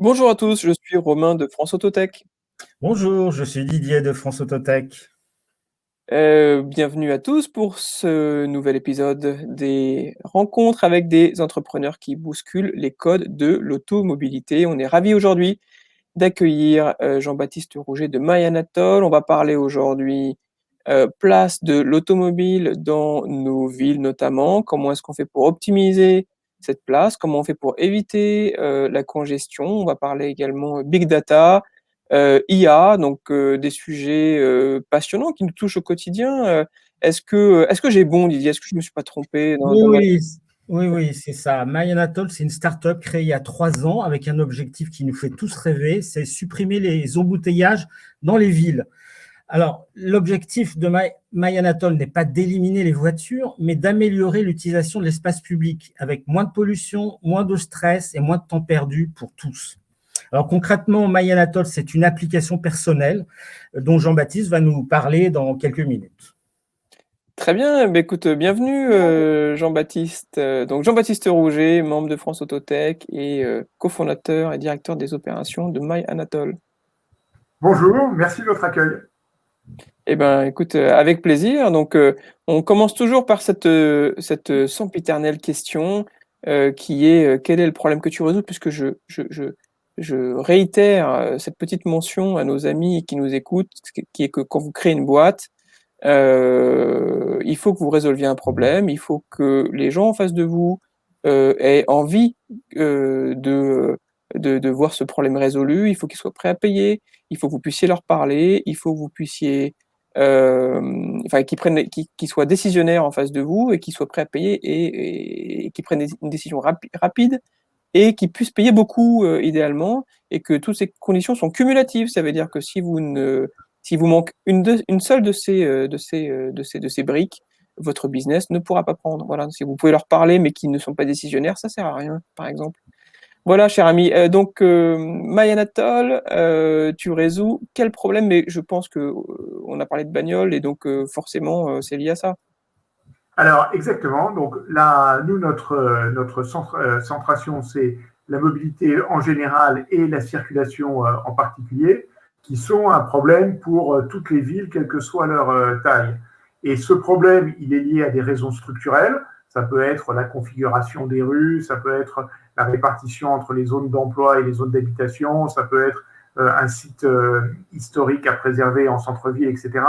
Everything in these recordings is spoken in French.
Bonjour à tous, je suis Romain de France Autotech. Bonjour, je suis Didier de France Autotech. Bienvenue à tous pour ce nouvel épisode des rencontres avec des entrepreneurs qui bousculent les codes de l'automobilité. On est ravis aujourd'hui d'accueillir Jean-Baptiste Rouget de MyAnatole. On va parler aujourd'hui place de l'automobile dans nos villes notamment. Comment est-ce qu'on fait pour optimiser cette place? Comment on fait pour éviter la congestion? On va parler également big data, IA, donc des sujets passionnants qui nous touchent au quotidien. Est-ce que j'ai bon, Didier? Est-ce que je ne me suis pas trompé dans, Oui, dans ma... oui, oui, c'est ça. MyAnatole, c'est une start-up créée il y a 3 ans avec un objectif qui nous fait tous rêver, c'est supprimer les embouteillages dans les villes. Alors, l'objectif de MyAnatole n'est pas d'éliminer les voitures, mais d'améliorer l'utilisation de l'espace public avec moins de pollution, moins de stress et moins de temps perdu pour tous. Alors concrètement, MyAnatole, c'est une application personnelle dont Jean-Baptiste va nous parler dans quelques minutes. Très bien, bah, écoute, bienvenue Jean-Baptiste. Donc Jean-Baptiste Rouget, membre de France Autotech et cofondateur et directeur des opérations de MyAnatole. Bonjour, merci de votre accueil. Eh ben, écoute, avec plaisir. Donc, on commence toujours par cette sempiternelle question qui est quel est le problème que tu résous? Puisque je réitère cette petite mention à nos amis qui nous écoutent, qui est que quand vous créez une boîte, il faut que vous résolviez un problème, il faut que les gens en face de vous aient envie de voir ce problème résolu, il faut qu'ils soient prêts à payer, il faut que vous puissiez leur parler, il faut que vous puissiez enfin, qu'ils soient décisionnaires en face de vous et qu'ils soient prêts à payer et qu'ils prennent une décision rapide et qu'ils puissent payer beaucoup idéalement, et que toutes ces conditions sont cumulatives. Ça veut dire que si vous manque une seule de ces briques, votre business ne pourra pas prendre. Voilà, si vous pouvez leur parler mais qu'ils ne sont pas décisionnaires, ça sert à rien, par exemple. Voilà, cher ami. Donc, MyAnatole, tu résous quel problème? Mais je pense que on a parlé de bagnole et donc forcément, c'est lié à ça. Alors, exactement. Donc là, nous, notre centration, c'est la mobilité en général et la circulation en particulier, qui sont un problème pour toutes les villes, quelle que soit leur taille. Et ce problème, il est lié à des raisons structurelles. Ça peut être la configuration des rues, ça peut être la répartition entre les zones d'emploi et les zones d'habitation, ça peut être un site historique à préserver en centre-ville, etc.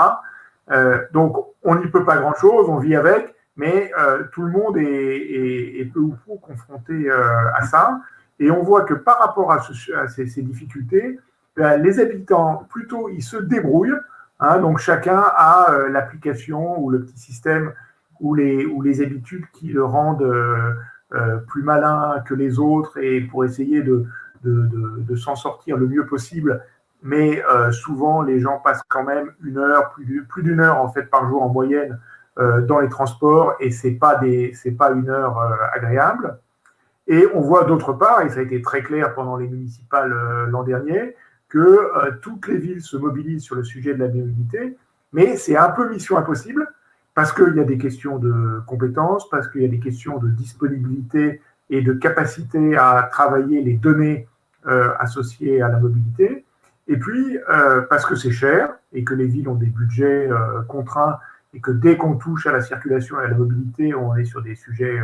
Donc, on n'y peut pas grand-chose, on vit avec, mais tout le monde est peu ou prou confronté à ça. Et on voit que par rapport à ces difficultés, les habitants, plutôt, ils se débrouillent. Hein, donc, chacun a l'application ou le petit système ou les habitudes qui le rendent plus malin que les autres et pour essayer de s'en sortir le mieux possible. Mais souvent, les gens passent quand même une heure, plus d'une heure en fait par jour en moyenne dans les transports, et c'est pas une heure agréable. Et on voit d'autre part, et ça a été très clair pendant les municipales l'an dernier, que toutes les villes se mobilisent sur le sujet de la mobilité, mais c'est un peu mission impossible parce qu'il y a des questions de compétences, parce qu'il y a des questions de disponibilité et de capacité à travailler les données associées à la mobilité. Et puis, parce que c'est cher et que les villes ont des budgets contraints, et que dès qu'on touche à la circulation et à la mobilité, on est sur des sujets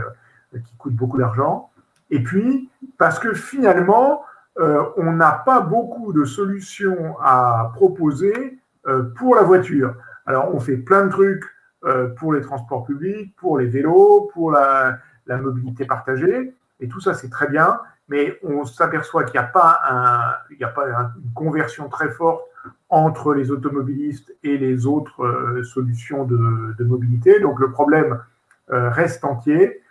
qui coûtent beaucoup d'argent. Et puis, parce que finalement, on n'a pas beaucoup de solutions à proposer pour la voiture. Alors, on fait plein de trucs pour les transports publics, pour les vélos, pour la mobilité partagée, et tout ça, c'est très bien, mais on s'aperçoit qu'il n'y a pas une conversion très forte entre les automobilistes et les autres solutions de mobilité. Donc le problème reste entier.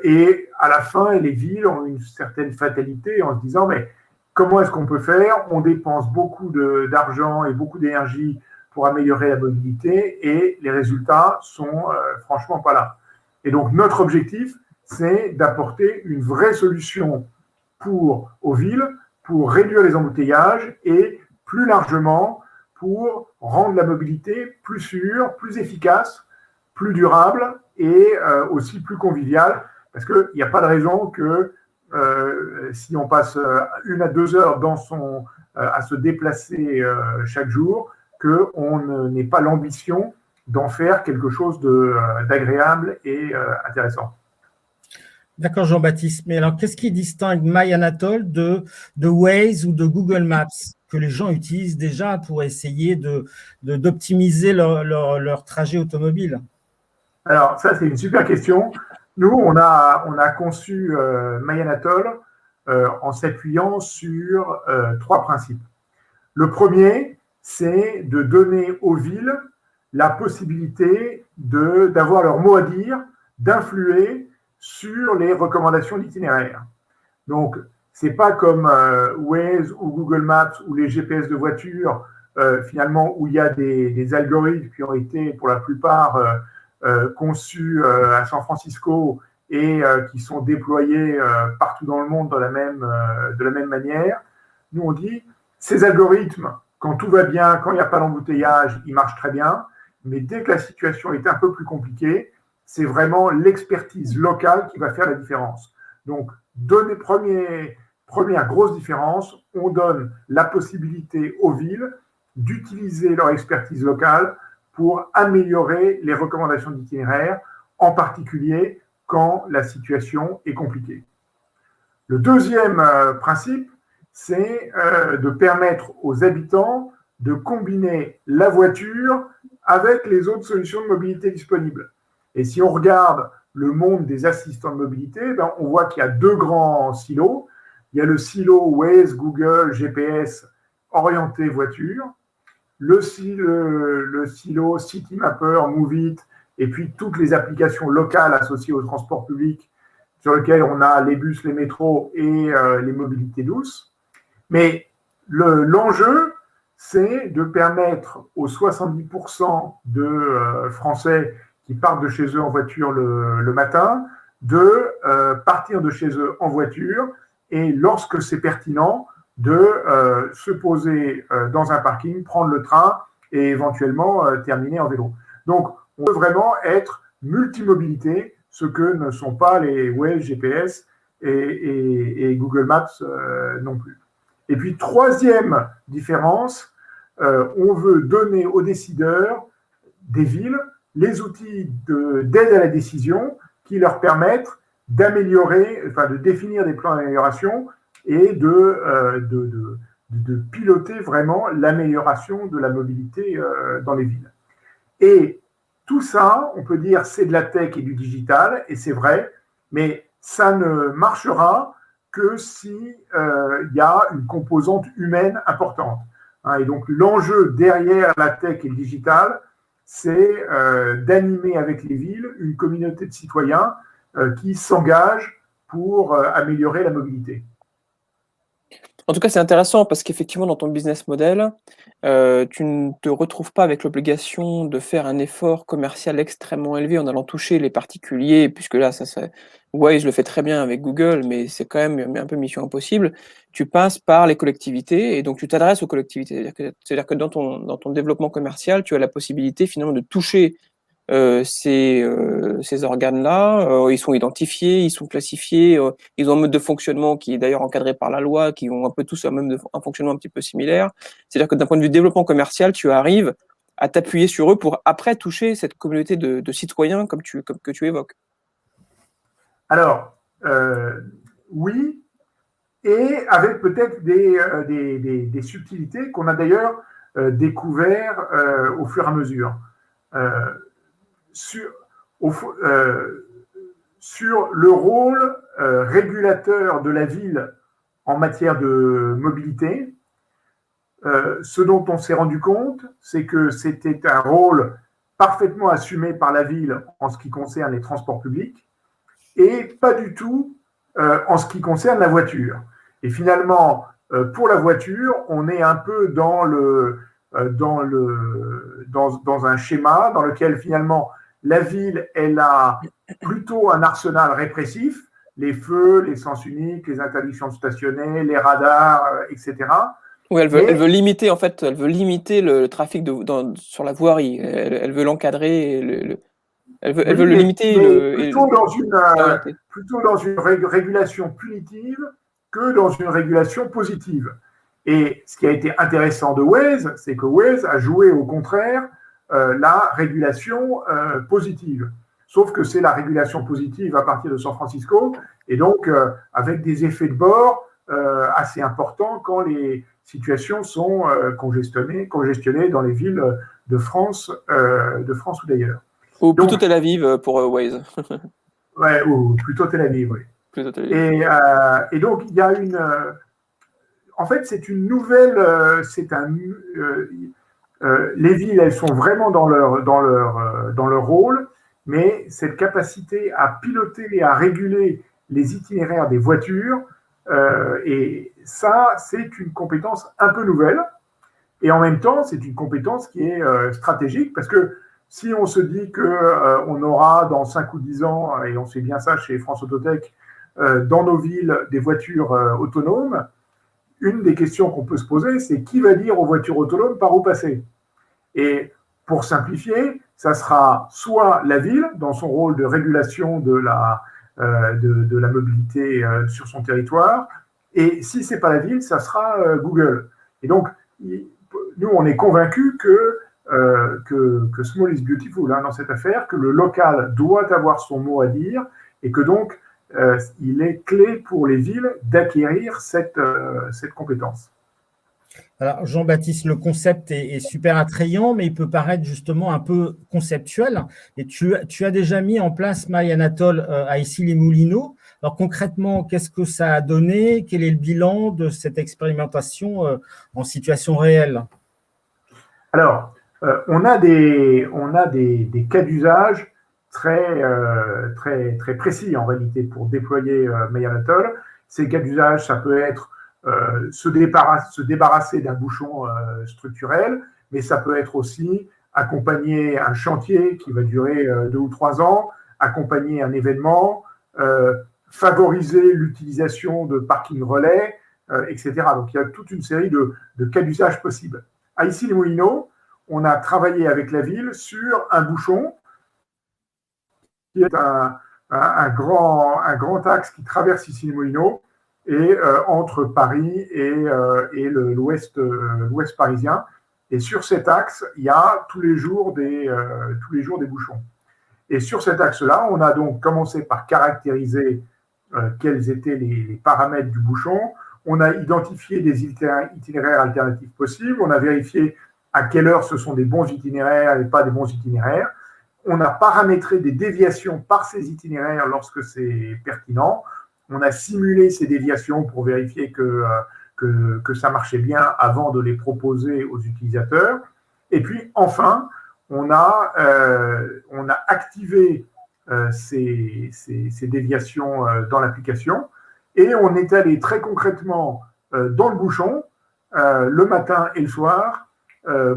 Et à la fin, les villes ont une certaine fatalité en se disant, mais comment est-ce qu'on peut faire? On dépense beaucoup d'argent et beaucoup d'énergie pour améliorer la mobilité, et les résultats sont franchement pas là. Et donc notre objectif, c'est d'apporter une vraie solution aux villes, pour réduire les embouteillages et plus largement pour rendre la mobilité plus sûre, plus efficace, plus durable et aussi plus conviviale, parce qu'il n'y a pas de raison que si on passe 1 à 2 heures à se déplacer chaque jour, qu'on n'ait pas l'ambition d'en faire quelque chose d'agréable et intéressant. D'accord, Jean-Baptiste. Mais alors, qu'est-ce qui distingue MyAnatole de Waze ou de Google Maps que les gens utilisent déjà pour essayer d'optimiser leur trajet automobile? Alors, ça, c'est une super question. Nous, on a conçu MyAnatole en s'appuyant sur 3 principes. Le premier, c'est de donner aux villes la possibilité d'avoir leur mot à dire, d'influer sur les recommandations d'itinéraire. Donc, c'est pas comme Waze ou Google Maps ou les GPS de voiture, finalement, où il y a des algorithmes qui ont été, pour la plupart, conçus à San Francisco et qui sont déployés partout dans le monde de la même manière. Nous, on dit, ces algorithmes, quand tout va bien, quand il n'y a pas d'embouteillage, ils marchent très bien, mais dès que la situation est un peu plus compliquée, c'est vraiment l'expertise locale qui va faire la différence. Donc, première grosse différence, on donne la possibilité aux villes d'utiliser leur expertise locale pour améliorer les recommandations d'itinéraire, en particulier quand la situation est compliquée. Le deuxième principe, c'est de permettre aux habitants de combiner la voiture avec les autres solutions de mobilité disponibles. Et si on regarde le monde des assistants de mobilité, on voit qu'il y a 2 grands silos. Il y a le silo Waze, Google, GPS orienté voiture, le silo Citymapper, Moovit, et puis toutes les applications locales associées au transport public sur lesquelles on a les bus, les métros et les mobilités douces. Mais l'enjeu, c'est de permettre aux 70% de Français qui partent de chez eux en voiture le matin, de partir de chez eux en voiture et lorsque c'est pertinent, de se poser dans un parking, prendre le train et éventuellement terminer en vélo. Donc, on veut vraiment être multimobilité, ce que ne sont pas les Waze, GPS et Google Maps non plus. Et puis, troisième différence, on veut donner aux décideurs des villes les outils d'aide à la décision qui leur permettent de définir des plans d'amélioration et de piloter vraiment l'amélioration de la mobilité dans les villes. Et tout ça, on peut dire, c'est de la tech et du digital, et c'est vrai, mais ça ne marchera que si y a une composante humaine importante. Et donc, l'enjeu derrière la tech et le digital, c'est d'animer avec les villes une communauté de citoyens qui s'engagent pour améliorer la mobilité. En tout cas, c'est intéressant parce qu'effectivement, dans ton business model, tu ne te retrouves pas avec l'obligation de faire un effort commercial extrêmement élevé en allant toucher les particuliers, puisque là, Waze le fait très bien avec Google, mais c'est quand même un peu mission impossible. Tu passes par les collectivités et donc tu t'adresses aux collectivités. C'est-à-dire que dans ton développement commercial, tu as la possibilité finalement de toucher ces organes-là, ils sont identifiés, ils sont classifiés, ils ont un mode de fonctionnement qui est d'ailleurs encadré par la loi, qui ont un peu tous un fonctionnement un petit peu similaire. C'est-à-dire que d'un point de vue développement commercial, tu arrives à t'appuyer sur eux pour après toucher cette communauté de citoyens que tu évoques. Alors, oui, et avec peut-être des subtilités qu'on a d'ailleurs découvert au fur et à mesure. Sur le rôle régulateur de la ville en matière de mobilité, ce dont on s'est rendu compte, c'est que c'était un rôle parfaitement assumé par la ville en ce qui concerne les transports publics et pas du tout en ce qui concerne la voiture. Et finalement, pour la voiture, on est un peu dans un schéma dans lequel finalement la ville, elle a plutôt un arsenal répressif, les feux, les sens uniques, les interdictions de stationner, les radars, etc. Oui, elle veut limiter en fait, elle veut limiter le trafic sur la voirie. Elle veut l'encadrer. Elle veut le limiter plutôt l'orienter. plutôt dans une régulation punitive que dans une régulation positive. Et ce qui a été intéressant de Waze, c'est que Waze a joué au contraire la régulation positive. Sauf que c'est la régulation positive à partir de San Francisco, et donc avec des effets de bord assez importants quand les situations sont congestionnées dans les villes de France ou d'ailleurs. Ou plutôt Tel Aviv pour Waze. Ouais, ou plutôt Tel Aviv, oui. Plutôt Tel Aviv. Et donc, il y a en fait, c'est une nouvelle. Les villes, elles sont vraiment dans leur rôle, mais cette capacité à piloter et à réguler les itinéraires des voitures, et ça, c'est une compétence un peu nouvelle. Et en même temps, c'est une compétence qui est stratégique, parce que si on se dit qu'on aura dans 5 ou 10 ans, et on sait bien ça chez France Autotech, dans nos villes des voitures autonomes, une des questions qu'on peut se poser, c'est qui va dire aux voitures autonomes par où passer? Et pour simplifier, ça sera soit la ville, dans son rôle de régulation de la mobilité sur son territoire, et si ce n'est pas la ville, ça sera Google. Et donc, nous, on est convaincus que small is beautiful dans cette affaire, que le local doit avoir son mot à dire, et que donc, il est clé pour les villes d'acquérir cette compétence. Alors, Jean-Baptiste, le concept est super attrayant, mais il peut paraître justement un peu conceptuel. Et tu as déjà mis en place MyAnatole à Issy-les-Moulineaux. Alors, concrètement, qu'est-ce que ça a donné? Quel est le bilan de cette expérimentation en situation réelle? Alors, on a des cas d'usage très précis en réalité pour déployer MyAnatole. Ces cas d'usage, ça peut être se débarrasser d'un bouchon structurel, mais ça peut être aussi accompagner un chantier qui va durer 2 ou 3 ans, accompagner un événement, favoriser l'utilisation de parking relais, etc. Donc il y a toute une série de cas d'usage possibles. À Issy-les-Moulineaux, on a travaillé avec la ville sur un bouchon qui est un grand axe qui traverse Issy-les-Moulineaux et entre Paris et l'ouest parisien. Et sur cet axe, il y a tous les jours des bouchons. Et sur cet axe-là, on a donc commencé par caractériser quels étaient les paramètres du bouchon. On a identifié des itinéraires alternatifs possibles. On a vérifié à quelle heure ce sont des bons itinéraires et pas des bons itinéraires. On a paramétré des déviations par ces itinéraires lorsque c'est pertinent. On a simulé ces déviations pour vérifier que ça marchait bien avant de les proposer aux utilisateurs. Et puis, enfin, on a activé ces déviations dans l'application et on est allé très concrètement dans le bouchon le matin et le soir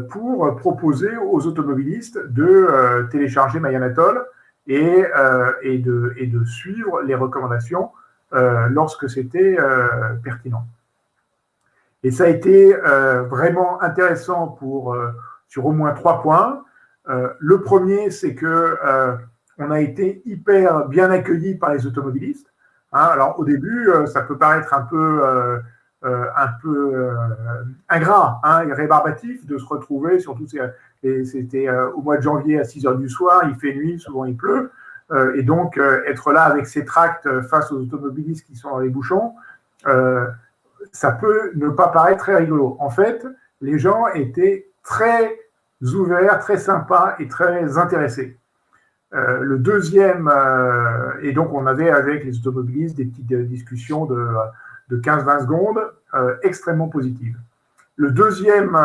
pour proposer aux automobilistes de télécharger MyAnatole et de suivre les recommandations lorsque c'était pertinent. Et ça a été vraiment intéressant sur au moins 3 points. Le premier, c'est que on a été hyper bien accueillis par les automobilistes. Alors au début, ça peut paraître un peu ingrat et rébarbatif de se retrouver, surtout c'était au mois de janvier à 6h du soir, il fait nuit, souvent il pleut, et donc être là avec ses tracts face aux automobilistes qui sont dans les bouchons, ça peut ne pas paraître très rigolo. En fait, les gens étaient très ouverts, très sympas et très intéressés. Le deuxième, et donc on avait avec les automobilistes des petites discussions de 15-20 secondes extrêmement positives. Le deuxième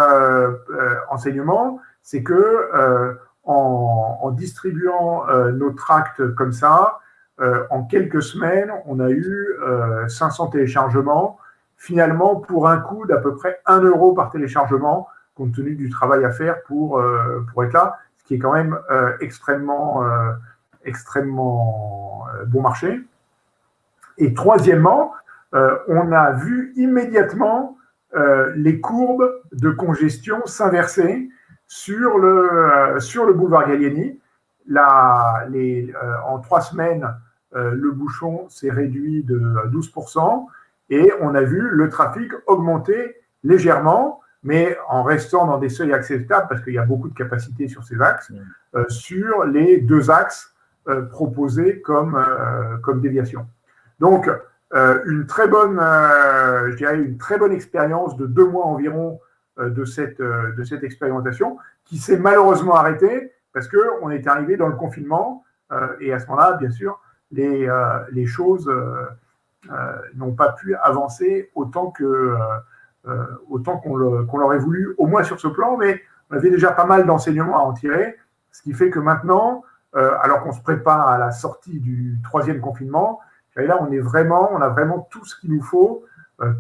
enseignement, c'est que en distribuant nos tracts comme ça, en quelques semaines, on a eu 500 téléchargements, finalement pour un coût d'à peu près 1 € par téléchargement, compte tenu du travail à faire pour être là, ce qui est quand même extrêmement bon marché. Et troisièmement, on a vu immédiatement les courbes de congestion s'inverser sur le boulevard Gallieni. en 3 semaines, le bouchon s'est réduit de 12% et on a vu le trafic augmenter légèrement, mais en restant dans des seuils acceptables parce qu'il y a beaucoup de capacité sur ces axes, sur les 2 axes proposés comme déviation. Donc, une très bonne expérience de 2 mois environ de cette expérimentation qui s'est malheureusement arrêtée parce qu'on est arrivé dans le confinement et à ce moment-là, bien sûr, les choses n'ont pas pu avancer autant qu'on l'aurait voulu, au moins sur ce plan, mais on avait déjà pas mal d'enseignements à en tirer, ce qui fait que maintenant, alors qu'on se prépare à la sortie du 3e confinement, et là, on a vraiment tout ce qu'il nous faut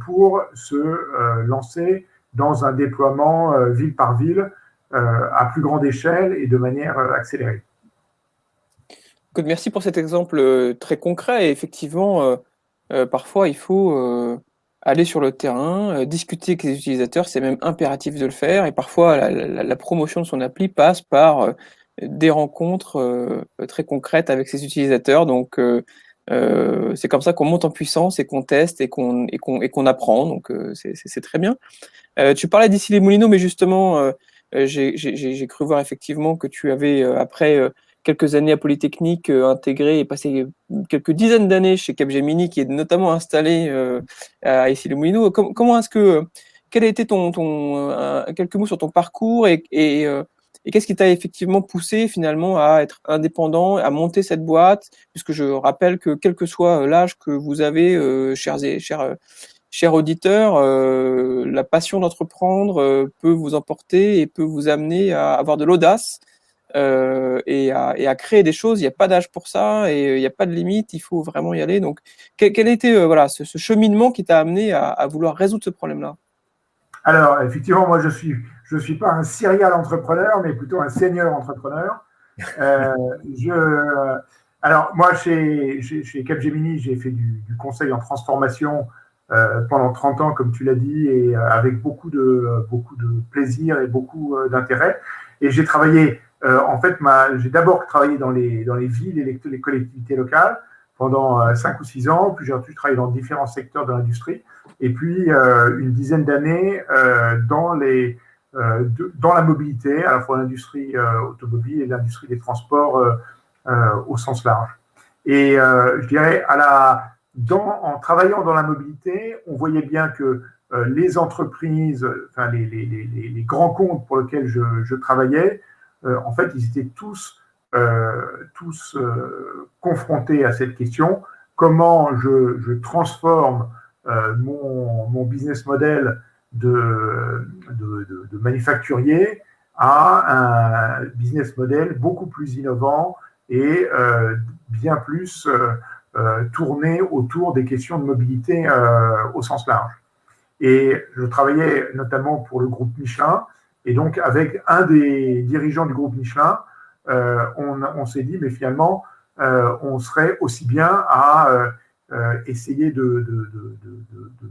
pour se lancer dans un déploiement ville par ville à plus grande échelle et de manière accélérée. Écoute, merci pour cet exemple très concret. Et effectivement, parfois, il faut aller sur le terrain, discuter avec les utilisateurs. C'est même impératif de le faire. Et parfois, la promotion de son appli passe par des rencontres très concrètes avec ses utilisateurs. Donc, c'est comme ça qu'on monte en puissance et qu'on teste et qu'on apprend. Donc, c'est très bien. Tu parlais d'Issy-les-Moulineaux, mais justement, j'ai cru voir effectivement que tu avais, après quelques années à Polytechnique, intégré et passé quelques dizaines d'années chez Capgemini, qui est notamment installé à Issy-les-Moulineaux. Quel a été quelques mots sur ton parcours et qu'est-ce qui t'a effectivement poussé finalement à être indépendant, à monter cette boîte, puisque je rappelle que quel que soit l'âge que vous avez, chers auditeurs, la passion d'entreprendre peut vous emporter et peut vous amener à avoir de l'audace et à créer des choses. Il n'y a pas d'âge pour ça et il n'y a pas de limite, il faut vraiment y aller. Donc, quel a été ce cheminement qui t'a amené à vouloir résoudre ce problème-là? Alors, effectivement, moi, je suis pas un serial entrepreneur, mais plutôt un senior entrepreneur. Alors, moi, chez Capgemini, j'ai fait du conseil en transformation pendant 30 ans, comme tu l'as dit, et avec beaucoup de plaisir et beaucoup d'intérêt. Et j'ai travaillé, j'ai d'abord travaillé dans les villes et les collectivités locales pendant 5 ou 6 ans, puis j'ai ensuite travaillé dans différents secteurs de l'industrie, et puis une dizaine d'années dans la mobilité, à la fois l'industrie automobile et l'industrie des transports au sens large. Et je dirais, en travaillant dans la mobilité, on voyait bien que les entreprises, enfin les grands comptes pour lesquels je travaillais, en fait, ils étaient tous confrontés à cette question. Comment je transforme mon business model de manufacturier à un business model beaucoup plus innovant et bien plus tourné autour des questions de mobilité au sens large. Et je travaillais notamment pour le groupe Michelin, et donc avec un des dirigeants du groupe Michelin, on s'est dit, mais finalement, on serait aussi bien à essayer de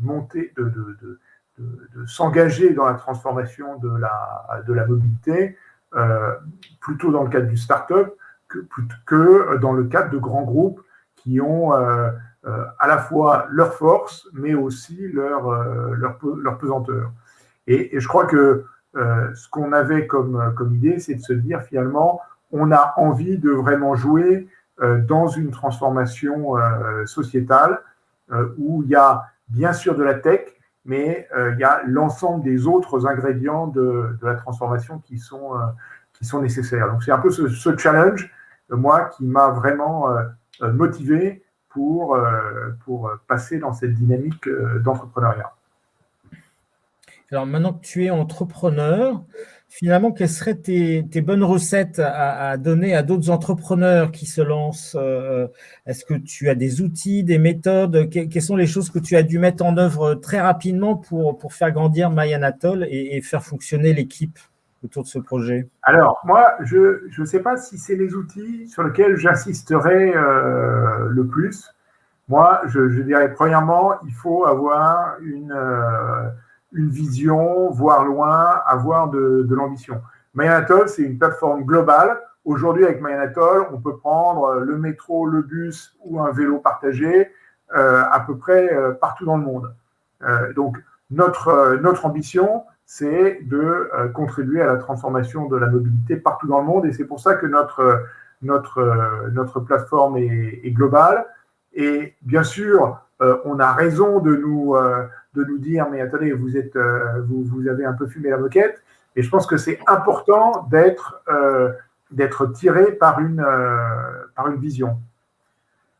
monter, de s'engager dans la transformation de la mobilité, plutôt dans le cadre du start-up que dans le cadre de grands groupes qui ont à la fois leur force, mais aussi leur pesanteur. Et je crois que ce qu'on avait comme idée, c'est de se dire finalement, on a envie de vraiment jouer dans une transformation sociétale où il y a bien sûr de la tech, mais il y a l'ensemble des autres ingrédients de la transformation qui sont nécessaires. Donc c'est un peu ce challenge, moi, qui m'a vraiment motivé pour passer dans cette dynamique d'entrepreneuriat. Alors maintenant que tu es entrepreneur, finalement, quelles seraient tes bonnes recettes à donner à d'autres entrepreneurs qui se lancent? Est-ce que tu as des outils, des méthodes? Quelles sont les choses que tu as dû mettre en œuvre très rapidement pour faire grandir MyAnatole et faire fonctionner l'équipe autour de ce projet? Alors, moi, je ne sais pas si c'est les outils sur lesquels j'insisterai le plus. Moi, je dirais, premièrement, il faut avoir une vision, voir loin, avoir de l'ambition. MyAnatole, c'est une plateforme globale Aujourd'hui, avec MyAnatole, on peut prendre le métro, le bus ou un vélo partagé à peu près partout dans le monde. Donc, notre ambition, c'est de contribuer à la transformation de la mobilité partout dans le monde. Et c'est pour ça que notre plateforme est globale. Et bien sûr, on a raison de nous dire, mais attendez, vous avez un peu fumé la moquette. Et je pense que c'est important d'être tiré par une vision.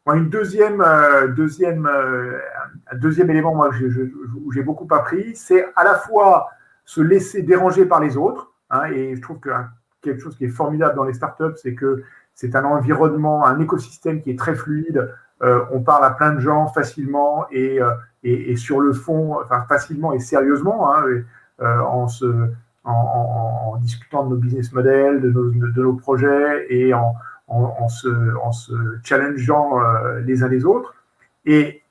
Moi, un deuxième élément moi, où j'ai beaucoup appris, c'est à la fois se laisser déranger par les autres. Et je trouve que quelque chose qui est formidable dans les startups, c'est que c'est un environnement, un écosystème qui est très fluide. On parle à plein de gens facilement et sur le fond, enfin facilement et sérieusement, en discutant de nos business models, de nos projets et en se challengeant les uns les autres. Et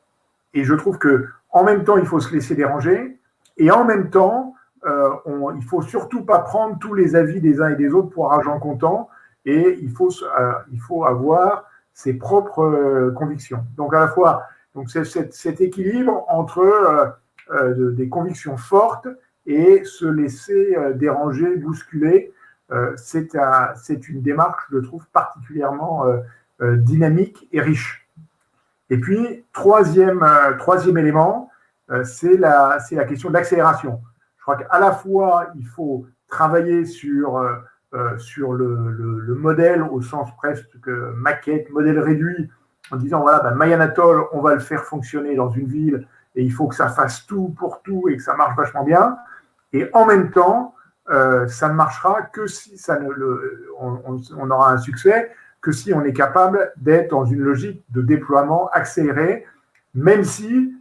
je trouve que en même temps, il faut se laisser déranger et en même temps, il faut surtout pas prendre tous les avis des uns et des autres pour argent comptant et il faut avoir ses propres convictions. Donc à la fois, c'est cet équilibre entre des convictions fortes et se laisser déranger, bousculer. C'est une démarche, je trouve, particulièrement dynamique et riche. Et puis, troisième élément, c'est la question de l'accélération. Je crois qu'à la fois, il faut travailler sur le modèle au sens presque maquette, modèle réduit, en disant, voilà, MyAnatole, on va le faire fonctionner dans une ville et il faut que ça fasse tout pour tout et que ça marche vachement bien. Et en même temps, ça ne marchera que si on aura un succès, que si on est capable d'être dans une logique de déploiement accéléré, même si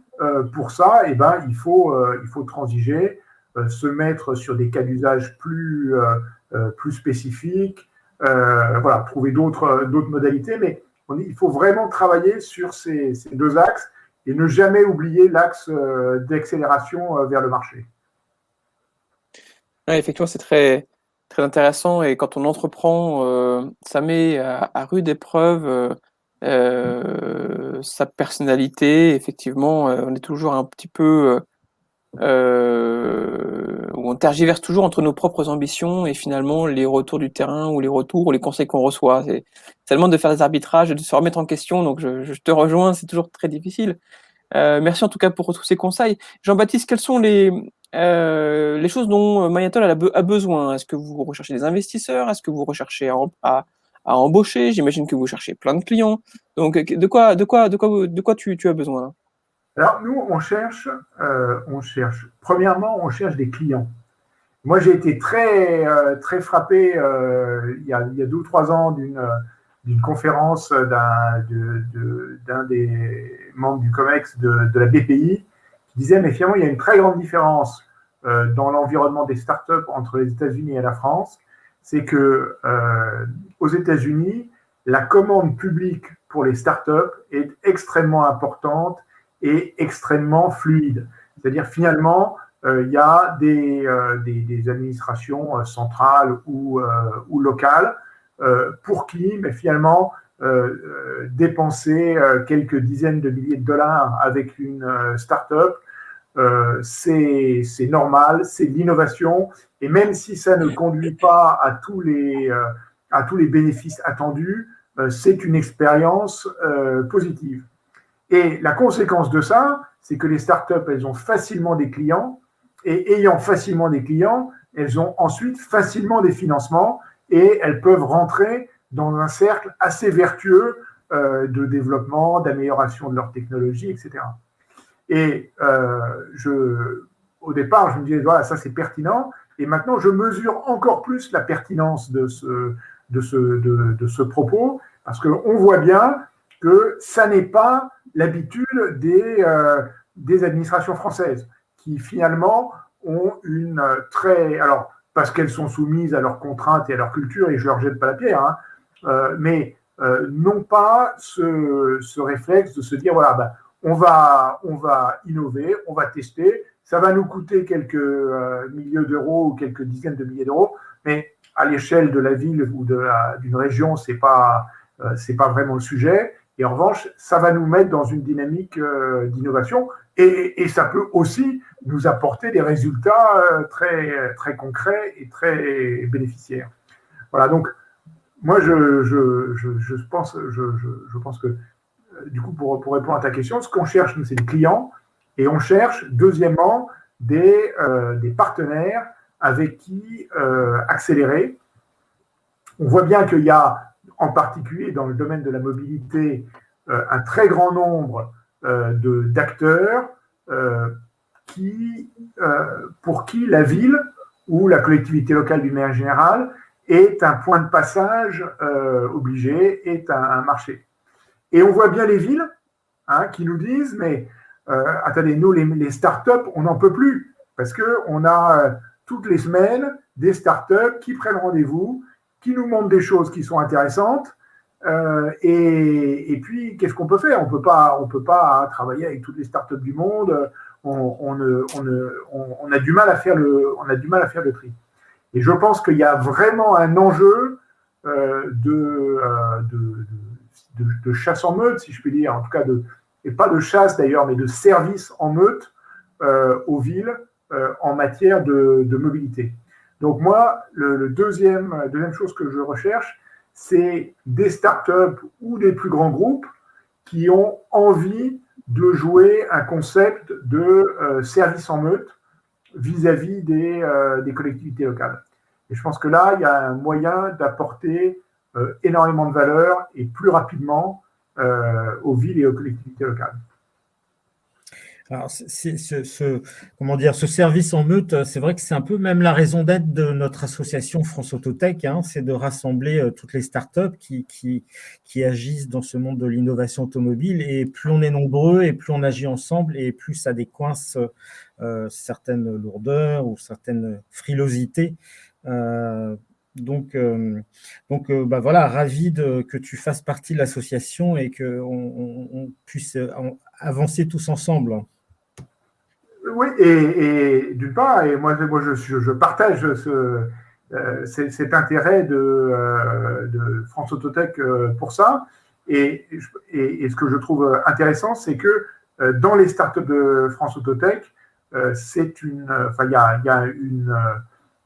pour ça, il faut transiger, se mettre sur des cas d'usage plus spécifiques, trouver d'autres modalités, mais il faut vraiment travailler sur ces deux axes et ne jamais oublier l'axe d'accélération vers le marché. Ouais, effectivement, c'est très, très intéressant et quand on entreprend, ça met à rude épreuve sa personnalité. Effectivement, on est toujours un petit peu, on tergiverse toujours entre nos propres ambitions et finalement les retours du terrain ou les retours ou les conseils qu'on reçoit. Ça demande de faire des arbitrages et de se remettre en question. Donc, je te rejoins, c'est toujours très difficile. Merci en tout cas pour tous ces conseils. Jean-Baptiste, quelles sont les choses dont MyAnatole a besoin? Est-ce que vous recherchez des investisseurs? Est-ce que vous recherchez à embaucher? J'imagine que vous cherchez plein de clients. Donc, de quoi tu as besoin? Alors, nous, premièrement, on cherche des clients. Moi, j'ai été très, très frappé il y a 2 ou 3 ans d'une conférence d'un des membres du COMEX de la BPI qui disait, mais finalement, il y a une très grande différence dans l'environnement des startups entre les États-Unis et la France. C'est que aux États-Unis, la commande publique pour les startups est extrêmement importante et extrêmement fluide. C'est-à-dire, finalement, il y a des administrations centrales ou locales pour qui, mais finalement, dépenser quelques dizaines de milliers de dollars avec une start-up, c'est normal, c'est de l'innovation, et même si ça ne conduit pas à tous les bénéfices attendus, c'est une expérience positive. Et la conséquence de ça, c'est que les startups, elles ont facilement des clients, et ayant facilement des clients, elles ont ensuite facilement des financements, et elles peuvent rentrer dans un cercle assez vertueux de développement, d'amélioration de leur technologie, etc. Et au départ, je me disais, voilà, ça c'est pertinent, et maintenant je mesure encore plus la pertinence de ce propos, parce qu'on voit bien que ça n'est pas l'habitude des administrations françaises, qui finalement ont une alors, parce qu'elles sont soumises à leurs contraintes et à leur culture, et je ne leur jette pas la pierre, mais n'ont pas ce réflexe de se dire, voilà, on va innover, on va tester, ça va nous coûter quelques milliers d'euros ou quelques dizaines de milliers d'euros, mais à l'échelle de la ville ou d'une région, c'est pas vraiment le sujet. Et en revanche, ça va nous mettre dans une dynamique d'innovation et ça peut aussi nous apporter des résultats très, très concrets et très bénéficiaires. Voilà, donc moi, je pense que, du coup, pour répondre à ta question, ce qu'on cherche, nous, c'est des clients et on cherche, deuxièmement, des partenaires avec qui accélérer. On voit bien qu'il y a, en particulier dans le domaine de la mobilité, un très grand nombre d'acteurs pour qui la ville ou la collectivité locale d'une manière générale est un point de passage obligé, est un marché. Et on voit bien les villes qui nous disent, mais attendez, nous, les startups, on n'en peut plus, parce qu'on a toutes les semaines des startups qui prennent rendez-vous, qui nous montrent des choses qui sont intéressantes, et puis, qu'est-ce qu'on peut faire? On peut pas travailler avec toutes les startups du monde, on a du mal à faire le tri. Et je pense qu'il y a vraiment un enjeu de chasse en meute, si je puis dire, en tout cas et pas de chasse d'ailleurs, mais de service en meute aux villes en matière de mobilité. Donc moi, le deuxième chose que je recherche, c'est des startups ou des plus grands groupes qui ont envie de jouer un concept de service en meute vis-à-vis des collectivités locales. Et je pense que là, il y a un moyen d'apporter énormément de valeur et plus rapidement aux villes et aux collectivités locales. Alors, comment dire, ce service en meute, c'est vrai que c'est un peu même la raison d'être de notre association France Autotech, c'est de rassembler toutes les startups qui agissent dans ce monde de l'innovation automobile. Et plus on est nombreux et plus on agit ensemble et plus ça décoince certaines lourdeurs ou certaines frilosités. Donc, voilà, ravi que tu fasses partie de l'association et qu'on puisse avancer tous ensemble. Oui, et d'une part, et moi je partage cet intérêt de France Autotech pour ça. Et ce que je trouve intéressant, c'est que dans les startups de France Autotech, il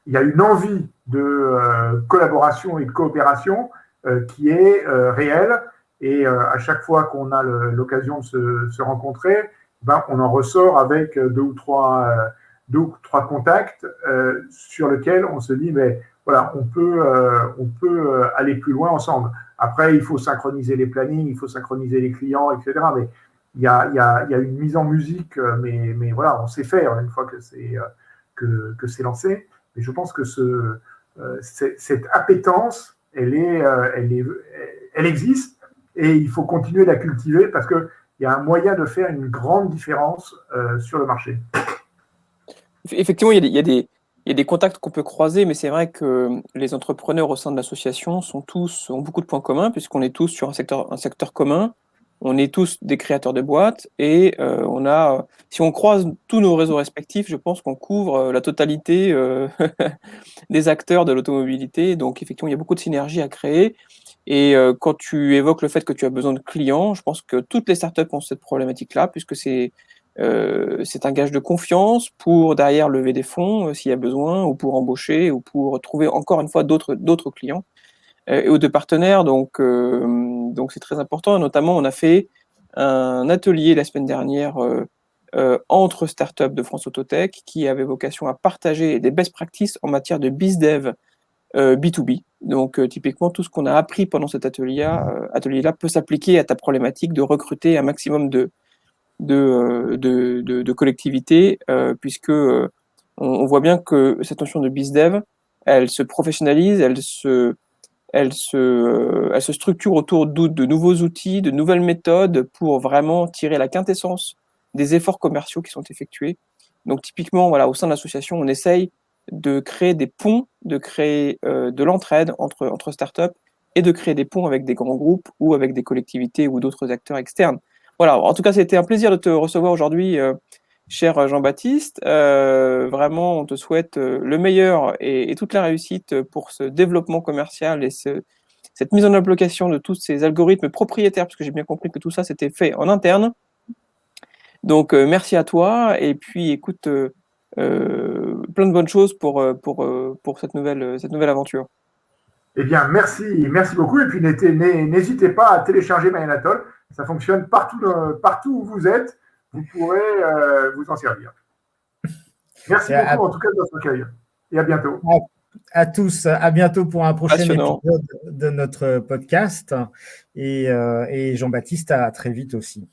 y a une envie de collaboration et de coopération qui est réelle. Et à chaque fois qu'on a l'occasion de se rencontrer, on en ressort avec deux ou trois contacts sur lesquels on se dit, mais voilà, on peut aller plus loin ensemble. Après, il faut synchroniser les plannings, il faut synchroniser les clients, etc. Mais il y a une mise en musique, mais voilà, on sait faire une fois que c'est lancé. Et je pense que cette appétence, elle existe et il faut continuer de la cultiver parce qu'il y a un moyen de faire une grande différence sur le marché. Effectivement, il y a des contacts qu'on peut croiser, mais c'est vrai que les entrepreneurs au sein de l'association ont beaucoup de points communs puisqu'on est tous sur un secteur commun. On est tous des créateurs de boîtes et si on croise tous nos réseaux respectifs, je pense qu'on couvre la totalité des acteurs de l'automobilité. Donc, effectivement, il y a beaucoup de synergies à créer. Et quand tu évoques le fait que tu as besoin de clients, je pense que toutes les startups ont cette problématique-là, puisque c'est un gage de confiance pour derrière lever des fonds s'il y a besoin, ou pour embaucher, ou pour trouver encore une fois d'autres clients ou de partenaires. Donc c'est très important. Notamment, on a fait un atelier la semaine dernière entre startups de France Autotech qui avait vocation à partager des best practices en matière de BizDev B2B. Donc typiquement, tout ce qu'on a appris pendant cet atelier-là peut s'appliquer à ta problématique de recruter un maximum de collectivités, puisque on voit bien que cette notion de BizDev, elle se professionnalise, elle se structure autour de nouveaux outils, de nouvelles méthodes pour vraiment tirer la quintessence des efforts commerciaux qui sont effectués. Donc typiquement, voilà, au sein de l'association, on essaye de créer des ponts, de créer de l'entraide entre startups et de créer des ponts avec des grands groupes ou avec des collectivités ou d'autres acteurs externes. Voilà, en tout cas, c'était un plaisir de te recevoir aujourd'hui, cher Jean-Baptiste. Vraiment, on te souhaite le meilleur et toute la réussite pour ce développement commercial et cette mise en application de tous ces algorithmes propriétaires, parce que j'ai bien compris que tout ça, c'était fait en interne. Donc, merci à toi. Et puis, écoute, plein de bonnes choses pour cette nouvelle aventure. Eh bien, merci beaucoup. Et puis, n'hésitez pas à télécharger MyAnatole. Ça fonctionne partout où vous êtes. Vous pourrez vous en servir. Merci beaucoup, en tout cas, de votre accueil. Et à bientôt. À tous, à bientôt pour un prochain Passionnant. épisode de notre podcast. Et Jean-Baptiste, à très vite aussi.